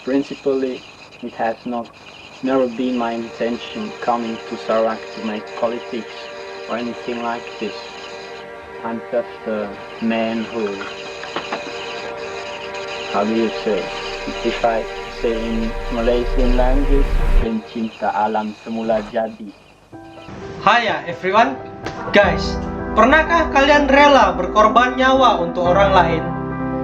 Principally, it has never been my intention coming to Sarawak to make politics or anything like this. I'm just a man who, how do you say, if I say in Malaysian language, pencinta alam semula jadi. Hi everyone, guys, pernahkah kalian rela berkorban nyawa untuk orang lain?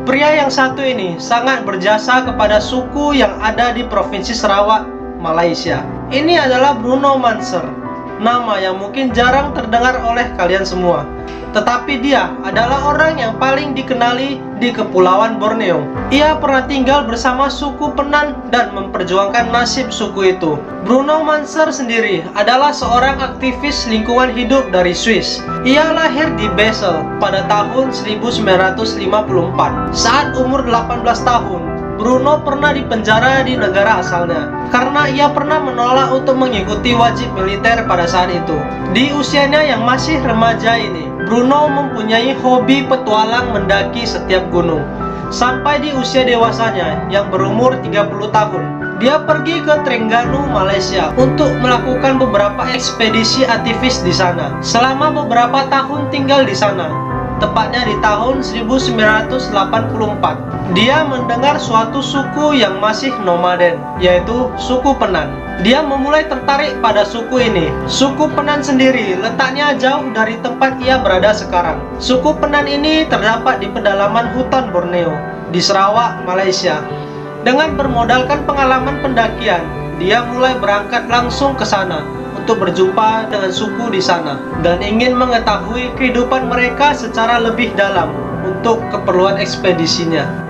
Pria yang satu ini sangat berjasa kepada suku yang ada di Provinsi Sarawak, Malaysia. Ini adalah Bruno Manser, nama yang mungkin jarang terdengar oleh kalian semua. Tetapi dia adalah orang yang paling dikenali di Kepulauan Borneo. Ia pernah tinggal bersama suku Penan dan memperjuangkan nasib suku itu. Bruno Manser sendiri adalah seorang aktivis lingkungan hidup dari Swiss. Ia lahir di Basel pada tahun 1954. Saat umur 18 tahun, Bruno pernah dipenjara di negara asalnya karena ia pernah menolak untuk mengikuti wajib militer pada saat itu. Di usianya yang masih remaja ini, Bruno mempunyai hobi petualang mendaki setiap gunung. Sampai di usia dewasanya yang berumur 30 tahun, dia pergi ke Terengganu, Malaysia untuk melakukan beberapa ekspedisi aktivis di sana. Selama beberapa tahun tinggal di sana, tepatnya di tahun 1984, dia mendengar suatu suku yang masih nomaden, yaitu suku Penan. Dia memulai tertarik pada suku ini. Suku Penan sendiri letaknya jauh dari tempat ia berada sekarang. Suku Penan ini terdapat di pedalaman hutan Borneo, di Sarawak, Malaysia. Dengan bermodalkan pengalaman pendakian, dia mulai berangkat langsung ke sana untuk berjumpa dengan suku di sana dan ingin mengetahui kehidupan mereka secara lebih dalam untuk keperluan ekspedisinya.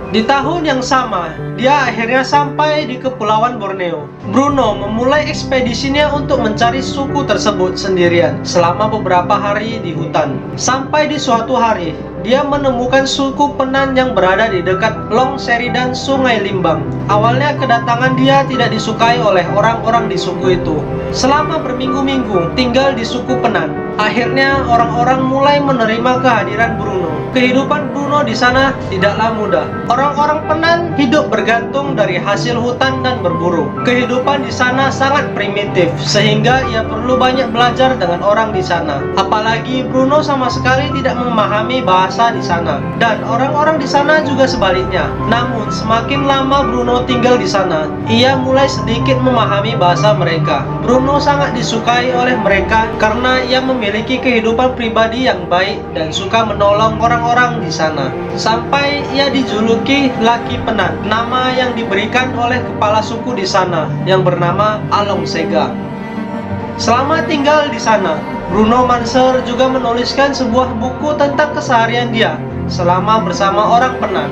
Di tahun yang sama, dia akhirnya sampai di Kepulauan Borneo. Bruno memulai ekspedisinya untuk mencari suku tersebut sendirian selama beberapa hari di hutan. Sampai di suatu hari, dia menemukan suku Penan yang berada di dekat Long Sheridan Sungai Limbang. Awalnya kedatangan dia tidak disukai oleh orang-orang di suku itu. Selama berminggu-minggu tinggal di suku Penan, akhirnya orang-orang mulai menerima kehadiran Bruno. Kehidupan Bruno di sana tidaklah mudah. Orang-orang Penan hidup bergantung dari hasil hutan dan berburu. Kehidupan di sana sangat primitif, sehingga ia perlu banyak belajar dengan orang di sana. Apalagi Bruno sama sekali tidak memahami bahasa di sana, dan orang-orang di sana juga sebaliknya. Namun semakin lama Bruno tinggal di sana, ia mulai sedikit memahami bahasa mereka. Bruno sangat disukai oleh mereka karena ia memiliki kehidupan pribadi yang baik dan suka menolong orang-orang di sana. Sampai ia dijuluki Laki Penan, nama yang diberikan oleh kepala suku di sana yang bernama Along Sega. Selama tinggal di sana, Bruno Manser juga menuliskan sebuah buku tentang keseharian dia selama bersama orang Penan.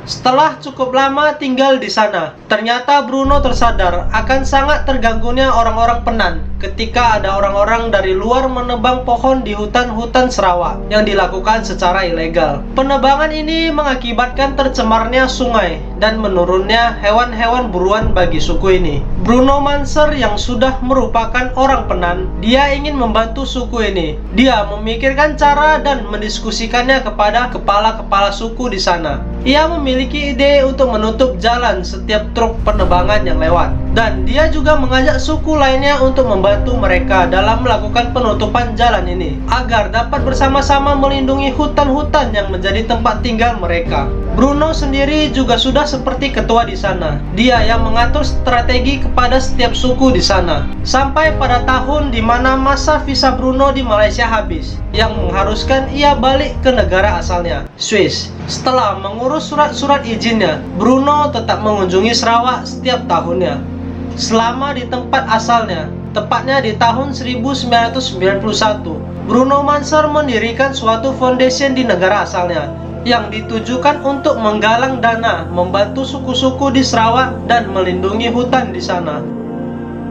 Setelah cukup lama tinggal di sana, ternyata Bruno tersadar akan sangat terganggunya orang-orang Penan ketika ada orang-orang dari luar menebang pohon di hutan-hutan Sarawak yang dilakukan secara ilegal. Penebangan ini mengakibatkan tercemarnya sungai dan menurunnya hewan-hewan buruan bagi suku ini. Bruno Manser yang sudah merupakan orang Penan, dia ingin membantu suku ini. Dia memikirkan cara dan mendiskusikannya kepada kepala-kepala suku di sana. Ia memiliki ide untuk menutup jalan setiap truk penebangan yang lewat, dan dia juga mengajak suku lainnya untuk membantu mereka dalam melakukan penutupan jalan ini agar dapat bersama-sama melindungi hutan-hutan yang menjadi tempat tinggal mereka. Bruno sendiri juga sudah seperti ketua di sana. Dia yang mengatur strategi kepada setiap suku di sana. Sampai pada tahun di mana masa visa Bruno di Malaysia habis, yang mengharuskan ia balik ke negara asalnya, Swiss. Setelah mengurus surat-surat izinnya, Bruno tetap mengunjungi Sarawak setiap tahunnya. Selama di tempat asalnya, tepatnya di tahun 1991, Bruno Manser mendirikan suatu foundation di negara asalnya yang ditujukan untuk menggalang dana membantu suku-suku di Sarawak dan melindungi hutan di sana.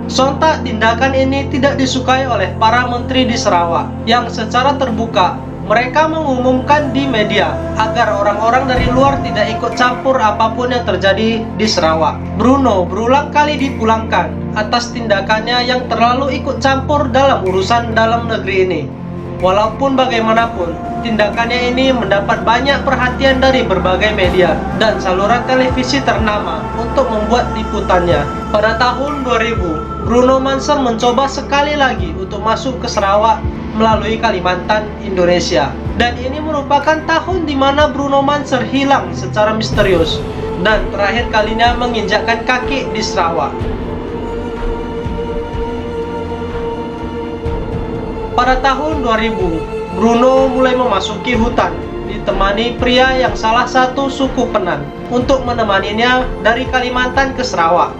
Sontak tindakan ini tidak disukai oleh para menteri di Sarawak yang secara terbuka mereka mengumumkan di media agar orang-orang dari luar tidak ikut campur apapun yang terjadi di Sarawak. Bruno berulang kali dipulangkan atas tindakannya yang terlalu ikut campur dalam urusan dalam negeri ini. Walaupun bagaimanapun, tindakannya ini mendapat banyak perhatian dari berbagai media dan saluran televisi ternama untuk membuat liputannya. Pada tahun 2000, Bruno Mars mencoba sekali lagi untuk masuk ke Sarawak melalui Kalimantan, Indonesia. Dan ini merupakan tahun di mana Bruno Mars hilang secara misterius dan terakhir kalinya menginjakkan kaki di Sarawak. Pada tahun 2000, Bruno mulai memasuki hutan, ditemani pria yang salah satu suku Penan untuk menemaninya dari Kalimantan ke Sarawak.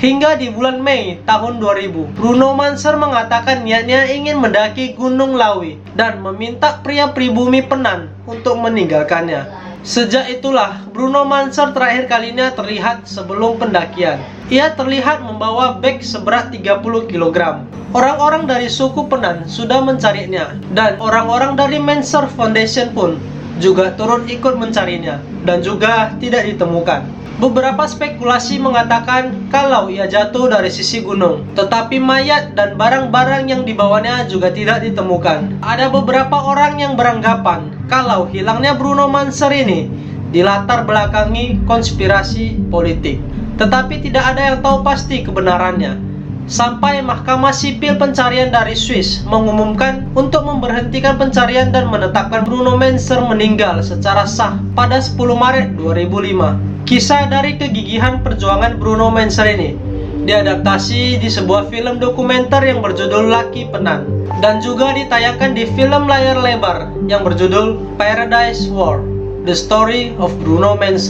Hingga di bulan Mei tahun 2000, Bruno Mars mengatakan niatnya ingin mendaki Gunung Lawi dan meminta pria pribumi Penan untuk meninggalkannya. Sejak itulah Bruno Mars terakhir kalinya terlihat sebelum pendakian. Ia terlihat membawa beg seberat 30 kg. Orang-orang dari suku Penan sudah mencarinya dan orang-orang dari Manser Foundation pun juga turut ikut mencarinya dan juga tidak ditemukan. Beberapa spekulasi mengatakan kalau ia jatuh dari sisi gunung, tetapi mayat dan barang-barang yang dibawanya juga tidak ditemukan. Ada beberapa orang yang beranggapan kalau hilangnya Bruno Mars ini dilatar belakangi konspirasi politik, tetapi tidak ada yang tahu pasti kebenarannya. Sampai Mahkamah Sipil Pencarian dari Swiss mengumumkan untuk memberhentikan pencarian dan menetapkan Bruno Mars meninggal secara sah pada 10 Maret 2005. Kisah dari kegigihan perjuangan Bruno Mars ini diadaptasi di sebuah film dokumenter yang berjudul Laki Penan dan juga ditayangkan di film layar lebar yang berjudul Paradise War: The Story of Bruno Mars.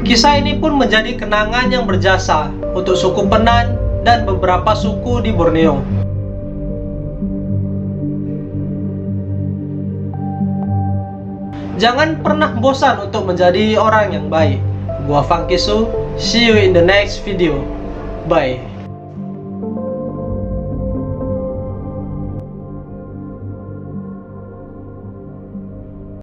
Kisah ini pun menjadi kenangan yang berjasa untuk suku Penan dan beberapa suku di Borneo. Jangan pernah bosan untuk menjadi orang yang baik. Gua Funky Su, see you in the next video. Bye.